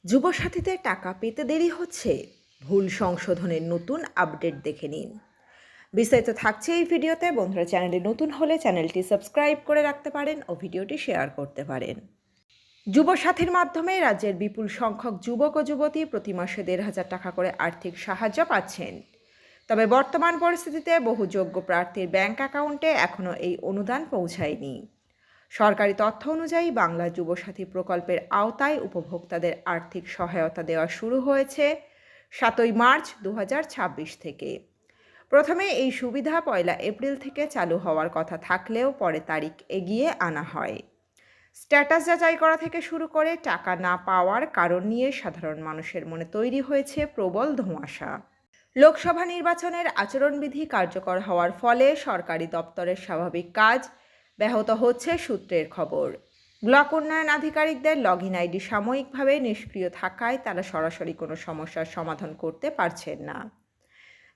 যুবসাথীতে টাকা পেতে দেরি হচ্ছে, ভুল সংশোধনের নতুন আপডেট দেখে নিন। বিস্তারিত থাকছে এই ভিডিওতে। বন্ধুরা, চ্যানেলে নতুন হলে চ্যানেলটি সাবস্ক্রাইব করে রাখতে পারেন ও ভিডিওটি শেয়ার করতে পারেন। যুবসাথীর মাধ্যমে রাজ্যের বিপুল সংখ্যক যুবক ও যুবতী প্রতি মাসে ১,৫০০ টাকা করে আর্থিক সাহায্য পাচ্ছেন। তবে বর্তমান পরিস্থিতিতে বহু যোগ্য প্রার্থীর ব্যাংক অ্যাকাউন্টে এখনও এই অনুদান পৌঁছায়নি। সরকারি তথ্য অনুযায়ী বাংলা যুবসাথী প্রকল্পের আওতায় উপভোক্তাদের আর্থিক সহায়তা দেওয়া শুরু হয়েছে ৭ই মার্চ ২০২৬ থেকে। প্রথমে এই সুবিধা ১ এপ্রিল থেকে চালু হওয়ার কথা থাকলেও পরে তারিখ এগিয়ে আনা হয়। স্ট্যাটাস যাচাই করা থেকে শুরু করে টাকা না পাওয়ার কারণ নিয়ে সাধারণ মানুষের মনে তৈরি হয়েছে প্রবল ধোঁয়াশা। লোকসভা নির্বাচনের আচরণবিধি কার্যকর হওয়ার ফলে সরকারি দপ্তরের স্বাভাবিক কাজ ব্যাহত হচ্ছে সূত্রের খবর। ব্লক উন্নয়ন আধিকারিকদের লগইন আইডি সাময়িকভাবে নিষ্ক্রিয় থাকায় তারা সরাসরি কোনো সমস্যার সমাধান করতে পারছেন না।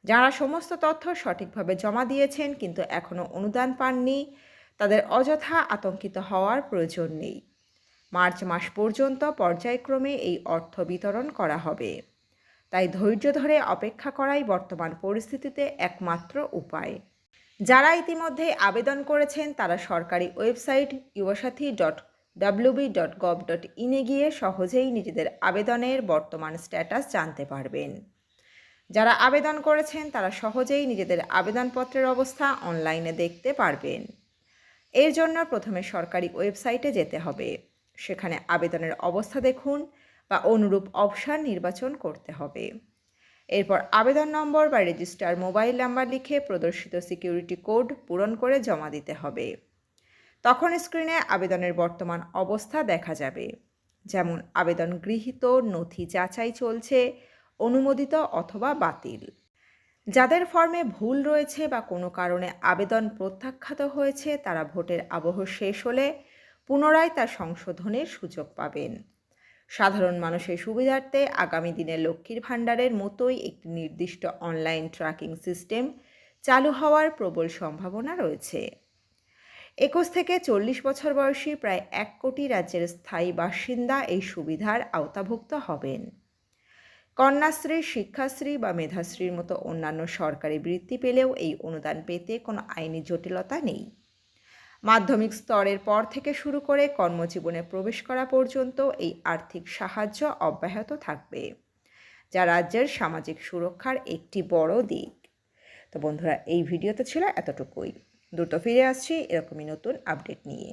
যারা সমস্ত তথ্য সঠিকভাবে জমা দিয়েছেন কিন্তু এখনও অনুদান পাননি, তাদের অযথা আতঙ্কিত হওয়ার প্রয়োজন নেই। মার্চ মাস পর্যন্ত পর্যায়ক্রমে এই অর্থ বিতরণ করা হবে। তাই ধৈর্য ধরে অপেক্ষা করাই বর্তমান পরিস্থিতিতে একমাত্র উপায়। যারা ইতিমধ্যে আবেদন করেছেন তারা সরকারি ওয়েবসাইট yuvasathi.wb.gov.in গিয়ে সহজেই নিজেদের আবেদনের বর্তমান স্ট্যাটাস জানতে পারবেন। যারা আবেদন করেছেন তারা সহজেই নিজেদের আবেদনপত্রের অবস্থা অনলাইনে দেখতে পারবেন। এর জন্য প্রথমে সরকারি ওয়েবসাইটে যেতে হবে। সেখানে আবেদনের অবস্থা দেখুন বা অনুরূপ অপশন নির্বাচন করতে হবে। এরপর আবেদন নম্বর বা রেজিস্টার মোবাইল নাম্বার লিখে প্রদর্শিত সিকিউরিটি কোড পূরণ করে জমা দিতে হবে। তখন স্ক্রিনে আবেদনের বর্তমান অবস্থা দেখা যাবে, যেমন আবেদন গৃহীত, নথি যাচাই চলছে, অনুমোদিত অথবা বাতিল। যাদের ফর্মে ভুল রয়েছে বা কোনো কারণে আবেদন প্রত্যাখ্যাত হয়েছে তারা ভোটের আবহ শেষ হলে পুনরায় তা সংশোধনের সুযোগ পাবেন। সাধারণ মানুষের সুবিধার্থে আগামী দিনে লক্ষ্মীর ভাণ্ডারের মতোই একটি নির্দিষ্ট অনলাইন ট্র্যাকিং সিস্টেম চালু হওয়ার প্রবল সম্ভাবনা রয়েছে। ২১ থেকে ৪০ বছর বয়সী প্রায় ১ কোটি রাজ্যের স্থায়ী বাসিন্দা এই সুবিধার আওতাভুক্ত হবেন। কন্যাশ্রী, শিক্ষাশ্রী বা মেধাশ্রীর মতো অন্যান্য সরকারি বৃত্তি পেলেও এই অনুদান পেতে কোনো আইনি জটিলতা নেই। মাধ্যমিক স্তরের পর থেকে শুরু করে কর্মজীবনে প্রবেশ করা পর্যন্ত এই আর্থিক সাহায্য অব্যাহত থাকবে, যা রাজ্যের সামাজিক সুরক্ষার একটি বড় দিক। তো বন্ধুরা, এই ভিডিওতে ছিল এতটুকুই। দ্রুত ফিরে আসছি এরকমই নতুন আপডেট নিয়ে।